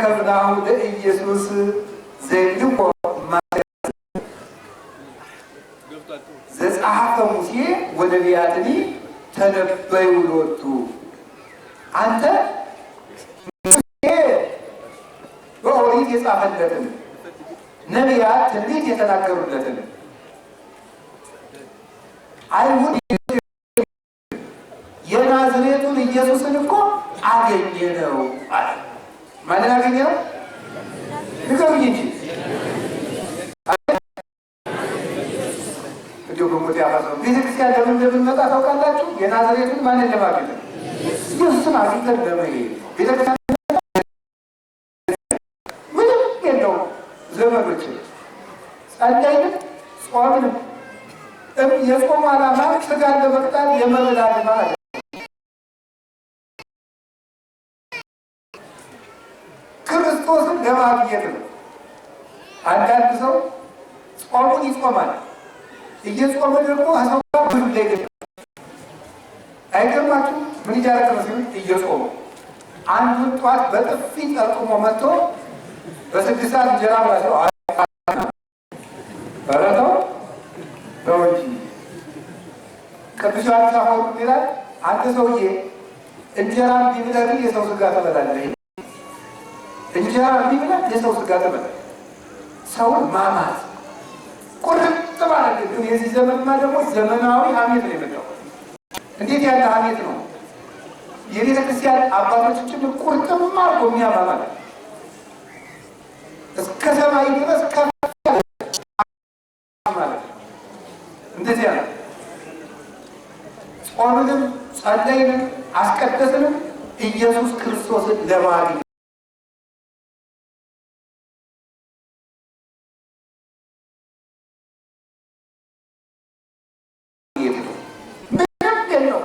ረከብናሁ ለኢየሱስ ዘይልቆ ዘጸሐፈ ሙሴ ወነቢያትኒ ተነበዩ ሎቱ። አንተ በኦሪት የጻፈለትን ነቢያት ትንቢት የተናገሩለትን አይሁድ የናዝሬቱን ኢየሱስን እኮ አገኘነው አለ። ማንን አገኘነው? ንገሩኝ እንጂ በሞት ያፈሰው ቤተክርስቲያን ለምን እንደምንመጣ ታውቃላችሁ? የናዝሬቱን ማንን ለማግኘት? ኢየሱስን አግኝተን ለመሄድ ቤተክርስቲያን ምንም የለውም። ዘመዶች ጸለይንም ጾምንም የጾም ዓላማ ስጋን ለመቅጣት የመብል ዓላማ አለ። ክርስቶስን ለማግኘት ነው። አንዳንድ ሰው ጾሙን ይጾማል፣ እየጾመ ደግሞ ሰው ብዙ ላይ አይገርማችሁ? ምን ይዳረግ ነው ሲሉ እየጾሙ አንዱን ጠዋት በጥፊ ጠርቅሞ መጥቶ በ6 ሰዓት እንጀራ ብላቸው ረተው ነው እንጂ ቅዱስ ዮሐንስ አፈወርቅ ይላል፣ አንተ ሰውዬ እንጀራ ቢብለህ የሰው ስጋ ትበላለህ። እንጀራ ቢብለህ የሰው ስጋ ትበላለህ። ሰውን ማማት ቁርጥ ማለት ግን የዚህ ዘመንማ ደግሞ ዘመናዊ ሐሜት ነው የመጣው። እንዴት ያለ ሐሜት ነው! የቤተ ክርስቲያን አባቶችን ቁርጥም አድርጎ የሚያማማል እስከ ሰማይ ድረስ ከፍ ማለት እንደዚያ ነው። ጾምንም ጸለይንም አስቀደስንም ኢየሱስ ክርስቶስን ለማግኘት ነው።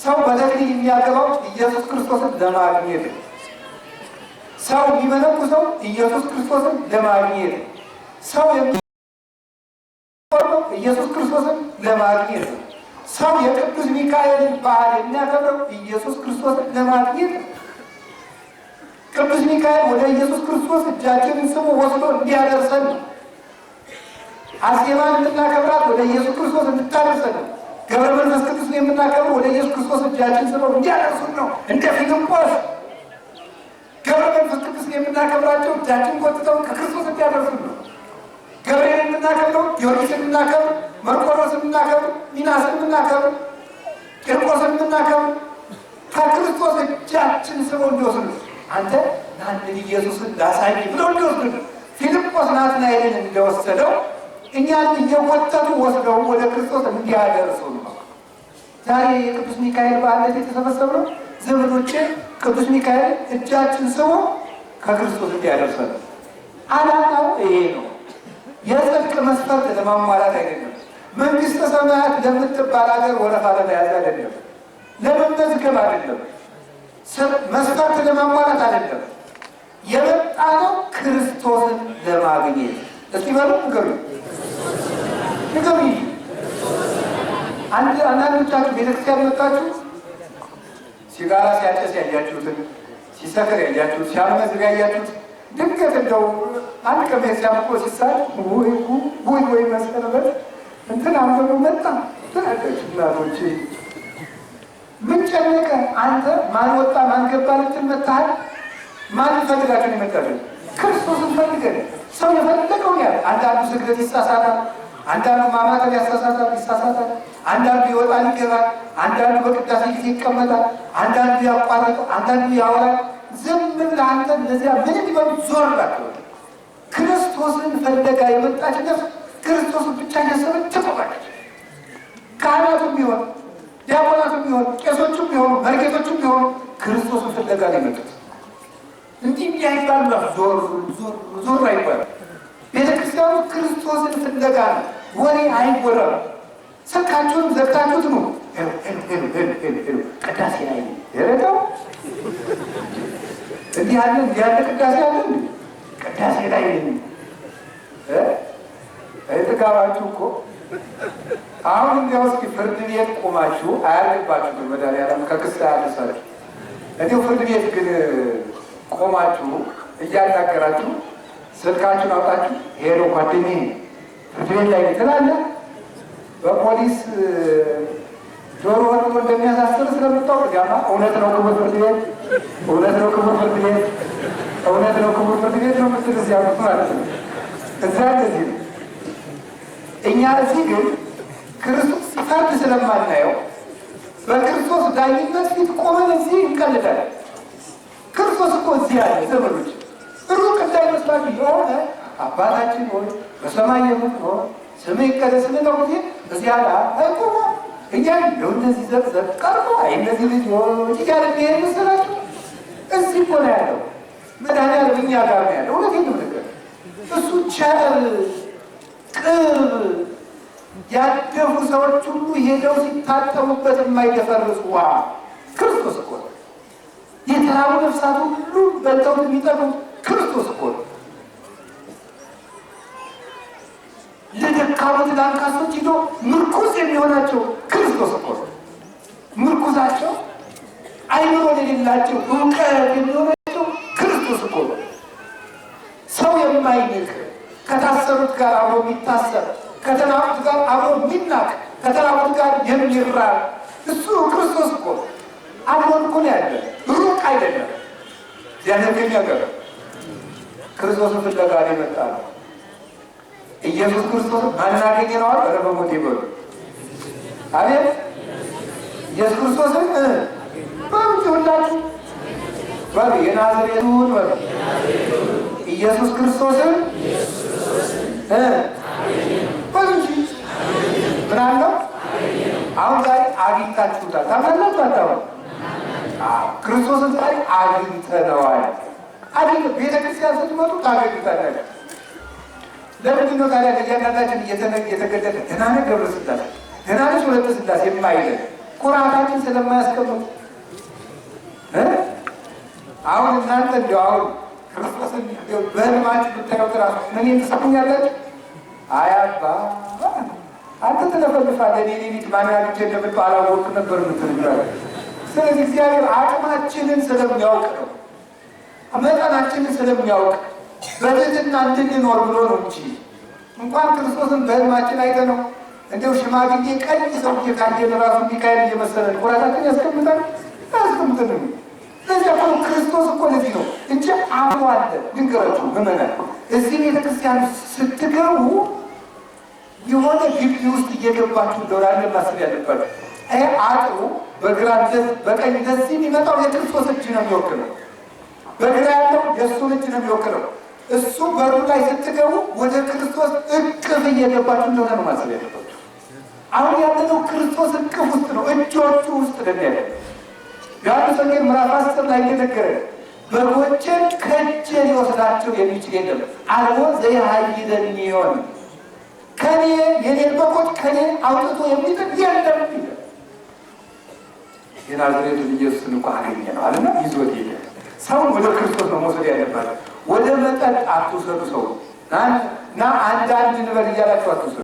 ሰው በተክሊል የሚያገባው ኢየሱስ ክርስቶስን ለማግኘት ነው። ሰው የሚመነኩሰው ኢየሱስ ክርስቶስን ለማግኘት ነው። ሰው የሚቆርበው ኢየሱስ ክርስቶስን ለማግኘት ነው። ሰው የቅዱስ ሚካኤልን በዓል የሚያከብረው ኢየሱስ ክርስቶስን ለማግኘት ነው። ቅዱስ ሚካኤል ወደ ኢየሱስ ክርስቶስ እጃችንን ስሞ ወስዶ እንዲያደርሰን ነው። አርሴማን የምናከብራት ወደ ኢየሱስ ክርስቶስ እንድታደርሰን ነው። ገብረ መንፈስ ቅዱስን የምናከብረው ወደ ኢየሱስ ክርስቶስ እጃችን ስመው እንዲያደርሱን ነው። እንደ ፊልጶስ ገብረ መንፈስ ቅዱስን የምናከብራቸው እጃችን ቆጥተው ከክርስቶስ እንዲያደርሱን ነው። ገብርኤልን የምናከብረው፣ ጊዮርጊስን የምናከብር፣ መርቆሬዎስን የምናከብር፣ ሚናስን የምናከብር፣ ቂርቆስን የምናከብር ከክርስቶስ እጃችን ስመው እንዲወስዱ አንተ ናንን ኢየሱስን ላሳይ ብለው እንዲወስዱ ፊልጶስ ናትናኤልን እንደወሰደው እኛን እየወተቱ ወስደው ወደ ክርስቶስ እንዲያደርሱ ነው። ዛሬ የቅዱስ ሚካኤል በዓል የተሰበሰብነው ዘመዶቼ ቅዱስ ሚካኤል እጃችን ስሞ ከክርስቶስ እንዲያደርሱ ነው። ዓላማው ይሄ ነው። የጽድቅ መስፈርት ለማሟላት አይደለም። መንግስተ ሰማያት ለምትባል ሀገር ወረፋ ለመያዝ አይደለም። ለመመዝገብ አይደለም። መስፈርት ለማሟላት አይደለም። የመጣ ነው ክርስቶስን ለማግኘት። እስቲ በሉ ንገሩ ንገሩ። አንዳንዶቻችሁ ቤተክርስቲያን መጣችሁ ሲጋራ ሲያጨስ ያያችሁትን፣ ሲሰክር ያያችሁት፣ ሲያመነዝር ያያችሁት፣ ድንገት እንደው አንድ ቀን ሲያምቆ ሲሳል ወይ መስቀለበት እንትን አንበሩ መጣ ትላለች። እናቶቼ ምን ጨነቀ? አንተ ማን ወጣ ማን ገባ ልትል መጥተሃል። ማን ፈልጋችሁ ነው የመጣችሁ? ክርስቶስን ፈልገን። ሰው የፈለገውን ያለ አንዳንዱ ስግደት ይሳሳታል፣ አንዳንዱ ማማተብ ይሳሳታል፣ አንዳንዱ ይወጣል ይገባል፣ አንዳንዱ በቅዳሴ ጊዜ ይቀመጣል፣ አንዳንዱ ያቋርጥ፣ አንዳንዱ ያወራል። ዝም ብለህ አንተ እነዚያ ምንም ይበሉ ዞር ናቸው። ክርስቶስን ፈለጋ የመጣች ነፍስ ክርስቶስን ብቻ እያሰበች ትቆማለች። ካህናቱም ቢሆን ዲያቆናቱም ቢሆን ቄሶቹም ቢሆኑ መርጌቶቹም ቢሆኑ ክርስቶስን ፍለጋ ነው የመጡት። እንዲህ እንዳይባሉ ዞር አይባልም። ቤተክርስቲያኑ ክርስቶስን ፍለጋ ነው። ወሬ አይወራም። ስልካችሁንም ዘግታችሁት ነው ቅዳሴ ላይ የረዳው እንዲህ ያለ ቅዳሴ አለ። ቅዳሴ ላይ አይተጋባችሁ እኮ አሁን እንዲያው እስኪ ፍርድ ቤት ቆማችሁ አያልባችሁ መድኃኒዓለም ከክስ አያነሳችሁ። እንዲሁ ፍርድ ቤት ግን ቆማችሁ እያናገራችሁ ስልካችሁን አውጣችሁ ሄሎ ጓደኛዬ ፍርድ ቤት ላይ ትላለህ። በፖሊስ ጆሮ ወጥቶ እንደሚያሳስር ስለምታውቅ ያማ እውነት ነው ክቡር ፍርድ ቤት፣ እውነት ነው ክቡር ፍርድ ቤት፣ እውነት ነው ክቡር ፍርድ ቤት ነው የምትል እዚያ ማለት ነው። እዛ እንደዚህ ነው። እኛ እዚህ ግን ክርስቶስ ሲፈርድ ስለማናየው በክርስቶስ ዳኝነት ፊት ቆመን እዚህ እንቀልዳለን። ክርስቶስ እኮ እዚህ ያለ ዘመዶች ሩቅ እንዳይመስላችሁ የሆነ አባታችን ሆይ በሰማይ የምትኖር ስምህ ይቀደስ ስንለው ጊዜ እዚህ ያለ አይቆሞ እኛ እንደው እንደዚህ ዘቅዘቅ ቀርቦ አይ እነዚህ ልጆች እያለ ብሄር መሰላችሁ። እዚህ እኮ ነው ያለው መድኃኒዓለም እኛ ጋር ነው ያለው። እውነቴን ነው ነገር እሱ ቸር ቅርብ ያደፉ ሰዎች ሁሉ ሄደው ሲታጠቡበት የማይደፈርስ ውሃ ክርስቶስ እኮ ነው። የተራቡ ነፍሳት ሁሉ በልተው የሚጠሩት ክርስቶስ እኮ ነው። ለደካሞት ለአንካሶች ሂዶ ምርኩዝ የሚሆናቸው ክርስቶስ እኮ ነው። ምርኩዛቸው አይምሮ የሌላቸው እውቀት የሚሆናቸው ክርስቶስ እኮ ነው። ሰው የማይንቅ ከታሰሩት ጋር አብሮ የሚታሰር ከተናቁት ጋር አብሮ የሚናቅ ከተራቡት ጋር የሚራብ እሱ ክርስቶስ እኮ ነው። አብሮን እኮ ነው ያለ፣ ሩቅ አይደለም። ያነገኛ ገር ክርስቶስን ፍለጋ የመጣ ነው። ኢየሱስ ክርስቶስ ማናገኘ ነው አለ በሞት ይበሉ አቤት ኢየሱስ ክርስቶስን ባንቺ ሁላችሁ ባሪ የናዝሬቱን ወር ኢየሱስ ክርስቶስን ባንቺ ምን አለው አሁን ዛሬ አግኝታችሁታል። ታምናላችሁ አታውቁም? ክርስቶስን ዛሬ አግኝተነዋል። አግኝ ቤተክርስቲያን ስትመጡ ታገኙታላችሁ። ለምንድን ነው ታዲያ ለእያንዳንዳችን እየተገደለ ደህና ነህ ገብረ ሥላሴ ደህና ነሽ ወለተ ሥላሴ የማይለን ኩራታችን ስለማያስቀምጥ አሁን እናንተ እንዲያው አሁን ክርስቶስን በህልማችሁ ብታዩት እራሱ ምን ትሰሙኛላችሁ? አያባ አንተ ትለፈልፋለህ እኔ ሌሊት ማን ያሉት እንደምትው አላወቅም ነበር የምትል። ስለዚህ እግዚአብሔር አቅማችንን ስለሚያውቅ ነው፣ መጠናችንን ስለሚያውቅ በትህትና እንድንኖር ብሎ ነው እንጂ እንኳን ክርስቶስን በህልማችን አይተ ነው እንደው ሽማግሌ ቀይ ሰውዬ ካየን ራሱ ሚካኤል እየመሰለን ኩራታችን ያስቀምጣል አያስቀምጥንም። ለዚያ እኮ ክርስቶስ እኮ ለዚህ ነው እንጂ አብሮ አለ። ድንገራችሁ ምመናል እዚህ ቤተክርስቲያን ስትገቡ የሆነ ግቢ ውስጥ እየገባችሁ እንደሆነ ማሰብ ያለባችሁ ይሄ አጥሩ በግራ በቀኝ እንደዚህ የሚመጣው የክርስቶስ እጅ ነው የሚወክለው። በግራ ያለው የእሱን እጅ ነው የሚወክለው። እሱ በሩ ላይ ስትገቡ ወደ ክርስቶስ እቅፍ እየገባችሁ እንደሆነ ነው ማሰብ ያለባችሁ። አሁን ያለነው ክርስቶስ እቅፍ ውስጥ ነው፣ እጆቹ ውስጥ ነው ያለ። ዮሐንስ ወንጌል ምዕራፍ 10 ላይ የተነገረ በጎቼን ከእጄ ሊወስዳቸው የሚችል የለም አልቦ ዘያሃይደኒ ይሆን ከኔ የኔን በጎች ከኔ አውጥቶ የሚጥል የለም ይላል። የናዝሬቱን ኢየሱስን እንኳን አገኘ ነው አለና ይዞት ሄደ። ሰውን ወደ ክርስቶስ ነው መውሰድ ያለባቸው። ወደ መጠጥ አትውሰዱ። ሰው እና አንዳንድ እንበል እያላችሁ አትውሰዱ።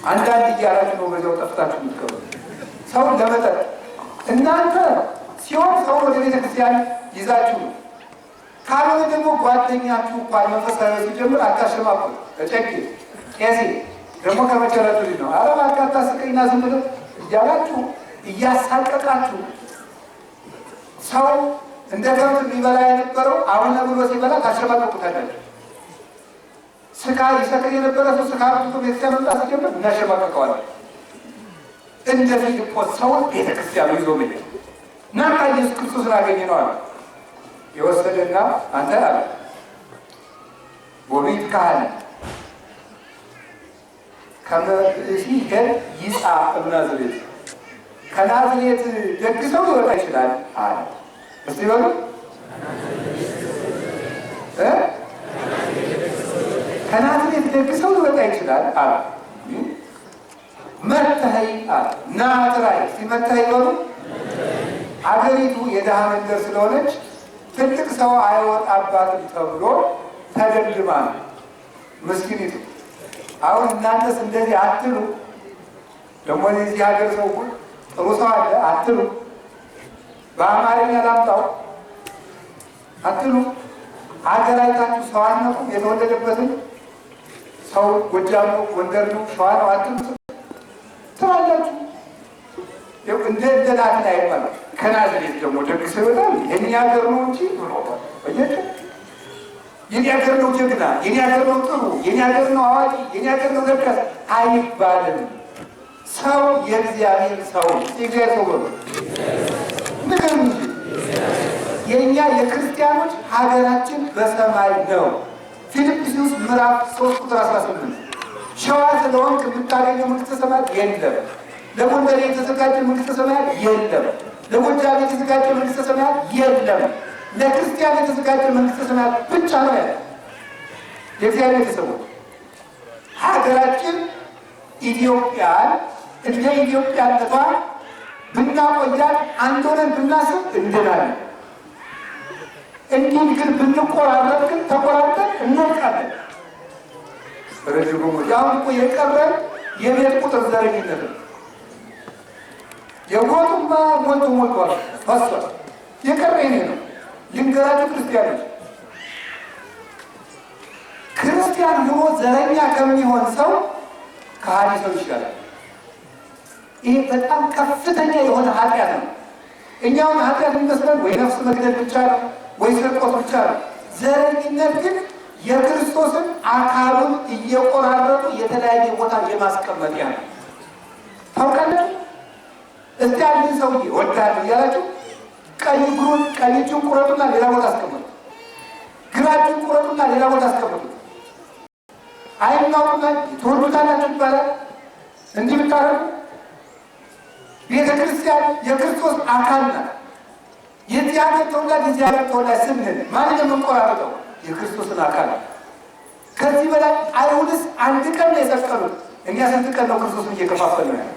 አንዳንድ እያላችሁ ነው በዚያው ጠፍታችሁ የምትቀሩ ሰውን ለመጠጥ እናንተ ሲሆን ሰውን ወደ ቤተክርስቲያን ይዛችሁ ካልሆነ ደግሞ ጓደኛችሁ እንኳን መንፈሳዊ ሲጀምር አታሸማቁ። ተጨቂ ቄሴ ደግሞ ከመቸረቱ ነው አረብ አካታ ስቀኝና ዝም ብለው እያላችሁ እያሳቀቃችሁ ሰው እንደ ከብት የሚበላ የነበረው አሁን ብሎ ሲበላ ታሸማቀቁታላችሁ። ስጋ ይሰክር የነበረ ሰው ስጋ ብቶ ቤተክርስቲያን መምጣት ሲጀምር እናሸማቀቀዋለን። እንደ ፊልጶስ ሰውን ቤተክርስቲያኑ ይዞ ምን እና ኢየሱስ ክርስቶስን አገኘ ነው አለ። የወሰደና አንተ አለ ወቤት ካህን ከመእሲ ገር ይጻ እምናዝሬት ከናዝሬት ደግሰው ሊወጣ ይችላል አለ። እስቲ በሉ ከናዝሬት ደግሰው ሊወጣ ይችላል አለ። መተኸኝ አለ ናትራይ ሲመተኸኝ በሉ አገሪቱ የድሃ መንደር ስለሆነች ትልቅ ሰው አይወጣባትም ተብሎ ተደልድማ ነው ምስኪኒቱ። አሁን እናንተስ እንደዚህ አትሉ። ደግሞ የዚህ ሀገር ሰው ጥሩ ሰው አለ አትሉ። በአማርኛ ላምጣው አትሉ። ሀገር አይታችሁ ሰው አነቁ የተወለደበትን ሰው ጎጃም ነው፣ ጎንደር ነው፣ ሸዋ ነው አትሉት ትላላችሁ። እንደ ደላት ላይ ይባላል። ከናዝሬት ደግሞ ደግስ ይወጣል የኔ ሀገር ነው እንጂ ብሎታል። በየት የኔ ሀገር ነው ጀግና፣ የኔ ሀገር ነው ጥሩ፣ የኔ ሀገር ነው አዋቂ፣ የኔ ሀገር ነው ደጋስ አይባልም። ሰው የእግዚአብሔር ሰው እግዚአብሔር ሰው ነው። ነገር እንጂ የኛ የክርስቲያኖች ሀገራችን በሰማይ ነው። ፊልጵስዩስ ምዕራፍ 3 ቁጥር 18 ሸዋ ስለሆንክ የምታገኘው መንግስተ ሰማያት የለም። ለጎንደር የተዘጋጀ መንግስተ ሰማያት የለም። ለጎጃም የተዘጋጀ መንግስተ ሰማያት የለም። ለክርስቲያን የተዘጋጀ መንግስተ ሰማያት ብቻ ነው ያለ። የእግዚአብሔር ቤተሰቦች ሀገራችን ኢትዮጵያን እንደ ኢትዮጵያነቷ ብናቆያት አንድ ሆነን ብናስብ እንድናለን። እንዲህ ግን ብንቆራረጥ ግን ተቆራርጠን እንወድቃለን። ረጅሙ ያሁን እኮ የቀረን የቤት ቁጥር ዘረኝነት ነው። የሞቱማ ሞልቷል ፈሷል። የቀረ ይሄ ነው። ልንገራችሁ ክርስቲያኖች፣ ክርስቲያን ሆኖ ዘረኛ ከሚሆን ሰው ከሃዲ ሰው ይሻላል። ይህ በጣም ከፍተኛ የሆነ ኃጢአት ነው። እኛውን ኃጢአት የሚመስለን ወይ ነፍስ መግደል ብቻ ነው ወይ ስርቆት ብቻ ነው። ዘረኝነት ግን የክርስቶስን አካሉን እየቆራረጡ የተለያየ ቦታ የማስቀመጥ ያ ነው። ታውቃለህ? እስቲ አንድን ሰውዬ ወዳለሁ እያላችሁ ቀኝ እግሩን ቀኝ እጁን ቁረጡና ሌላ ቦታ አስቀምጡ፣ ግራ እጁን ቁረጡና ሌላ ቦታ አስቀምጡ። አይናውቁና ትወዱታላችሁ ይባላል። እንዲህ ብታረጉ ቤተ ክርስቲያን የክርስቶስ አካል ናት። የዚህ ሀገር ተወላጅ የዚህ ሀገር ተወላጅ ስንል ማንን የምንቆራረጠው? የክርስቶስን አካል። ከዚህ በላይ አይሁድስ አንድ ቀን ነው የሰቀሉት። እኛ ስንት ቀን ነው ክርስቶስን እየከፋፈል ነው ያለ?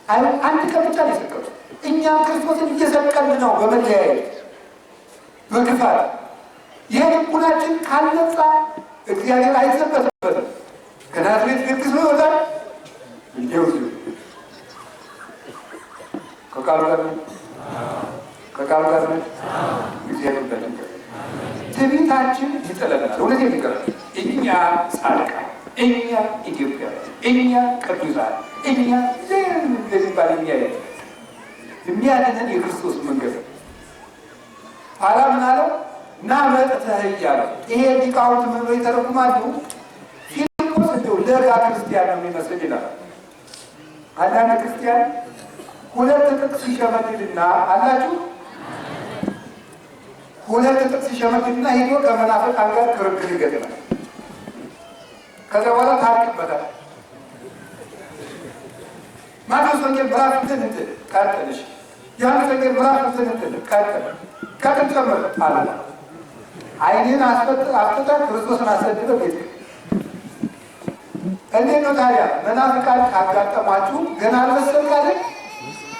አይሁድ አንድ ቀን ብቻ ነው የሰቀሉት። እኛም ክርስቶስን እየሰቀልን ነው በመለያየት በክፋት። ይህ ልቡናችን ካልነጻ እግዚአብሔር አይዘበትበትም። ከናዝሬት ደግስ ነው ይወጣል። እንዲሁ ከቃሉ ጋር ከቃሉ ጋር እግዚአብሔር በደንብ ትዕቢታችን ይጥለናል። እውነት የሚቀር እኛ ጻድቃን፣ እኛ ኢትዮጵያ፣ እኛ ቅዱሳን፣ እኛ እንደሚባል የሚያድነን የክርስቶስ መንገድ ኋላ ምን አለው? ና መጥተህ እያለው ይሄ ሊቃውንት ምን ብለው ይተረጉማሉ? ፊልጶስ እንደው ለጋ ክርስቲያን ነው የሚመስል ይላል። አንዳንድ ክርስቲያን ሁለት ጥቅስ ይሸመድድና አላችሁ ሁለት ጥቅስ ይሸመድድና ሄዶ ከመናፍቃን ጋር ክርክር ይገጥማል። ከዛ በኋላ ታርቅበታል። ማቴዎስ ወንጌል ምዕራፍ እንትን ቀጥልሽ፣ ዮሐንስ ወንጌል ምዕራፍ እንትን ቀጥል ጨምር አለ። ዓይንን አፍጥጠህ ክርስቶስን አስደግፈህ ቤት እንዴት ነው ታዲያ? መናፍቃን ካጋጠማችሁ ገና አልመሰልካለን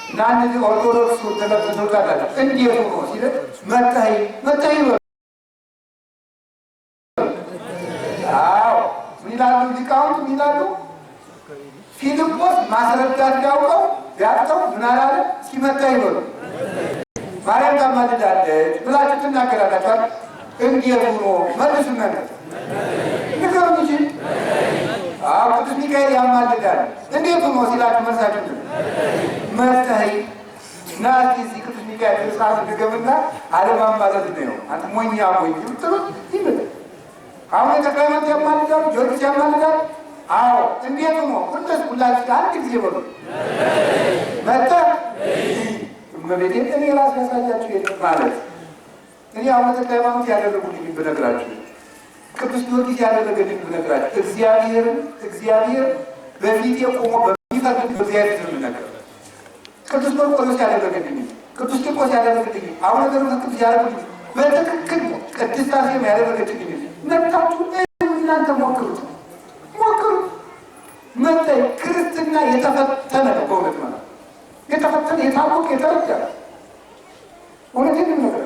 እና እነዚህ ኦርቶዶክስ ተለብሶታል እንዴት ሆኖ ሲል መታይ አዎ ሚላሉ ሊቃውንት ሚላሉ ፊልጶስ ማስረዳት ቢያውቀው ምን አላለ? ሲመታ ይበሉ ማርያም ታማልዳለች ብላችሁ ትናገራላችኋል። እንዴት ሆኖ መልሱ ነገር ንገሩኝ እንጂ ቅዱስ ሚካኤል ያማልዳል እንዴት ሆኖ ሲላችሁ መልሳችሁ መታይ እና እዚህ ቅዱስ ሚካኤል ተሳስ ድገምና አለማማለት ነው። አንተ ሞኛ ሞኝ ብትሉ ይመጣ አሁን ተቀመጥ ያማልዳል ጆርጅ ያማልዳል። አዎ እንዴት ሆኖ ሁላችሁ አንድ ጊዜ በሉ መጣ መቤቴ እኔ ራስ ያሳያችሁ የለም ማለት እኔ አሁን ተቀማምት ያደረጉልኝ ብነግራችሁ ቅዱስ ጊዮርጊስ ያደረገልኝ ብነግራችሁ እግዚአብሔር በፊት የቆመ በሚፈርድ በእግዚአብሔር ዝም ነገር ቅዱስ መርቆሬዎስ ያደረገልኝ ቅዱስ ቂርቆስ ያደረገልኝ አሁን ነገር ቅዱስ ያደረገልኝ በትክክል ቅድስት አርሴማ ያደረገችልኝ መጣችሁ እናንተ ሞክሩት መጣይ ክርስትና የተፈተነ ነው። በእውነት ማለት የተፈተነ የታወቀ የተረዳ እውነትን ነገር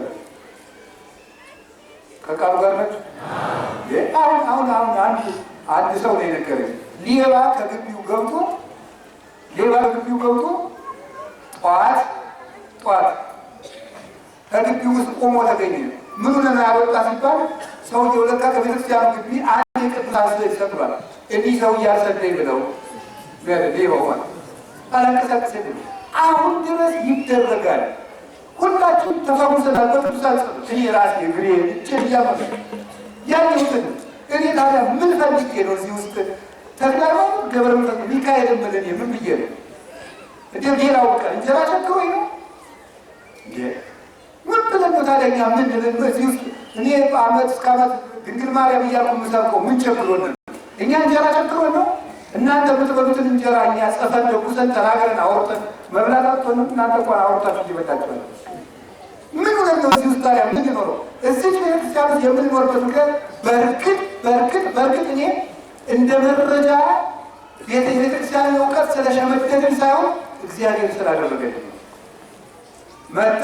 ከቃሉ ጋር ነች። አሁን አንድ ሰው ነው የነገረኝ። ሌባ ከግቢው ገብቶ ጠዋት ከግቢው ውስጥ ቆሞ ተገኘ። ምኑን ነው ያወጣ ሲባል ሰውየው ለካ ከቤተክርስቲያኑ ግቢ አንድ የቅዱሳን ስዕል ሰቅሏል። እንዲህ ሰው እያሰደኝ ብለው ሆን አላንቀሳቀስ አሁን ድረስ ይደረጋል። ሁላችሁም ተፈውሰናል በቅዱሳን ጸሎት። እኔ ራሴ እግሬ እጄን እያመመ ያየሁትን እኔ ታዲያ ምን ፈልጌ ነው እዚህ ውስጥ ተክለሃይማኖት ገብረ መንፈስ ሚካኤል ምልን ምን ብዬ ነው እንዴ? ሌላው ቀን እንጀራ ቸግሮኝ ነው ምን ብለን ነው ታዲያ እኛ ምን ልልን እዚህ ውስጥ እኔ በዓመት እስከ ዓመት ድንግል ማርያም እያልኩ የምሰብከው ምን ቸግሮን ነው? እኛ እንጀራ ቸግሮን ነው? እናንተ የምትበሉትን እንጀራ እኛ ጽፈን ደጉሰን ተናግረን አውርተን መብላት አጥቶን እናንተ እንኳን አውርታችሁ እየበላችኋል። ምን ሆነን ነው እዚህ ውስጥ ታዲያ የምንኖረው? እዚህ ቤተክርስቲያን ውስጥ የምንኖርበት ምክንያት በእርግጥ እኔ እንደ መረጃ የቤተክርስቲያን እውቀት ስለሸመደድን ሳይሆን እግዚአብሔር ስላደረገልኝ መጣ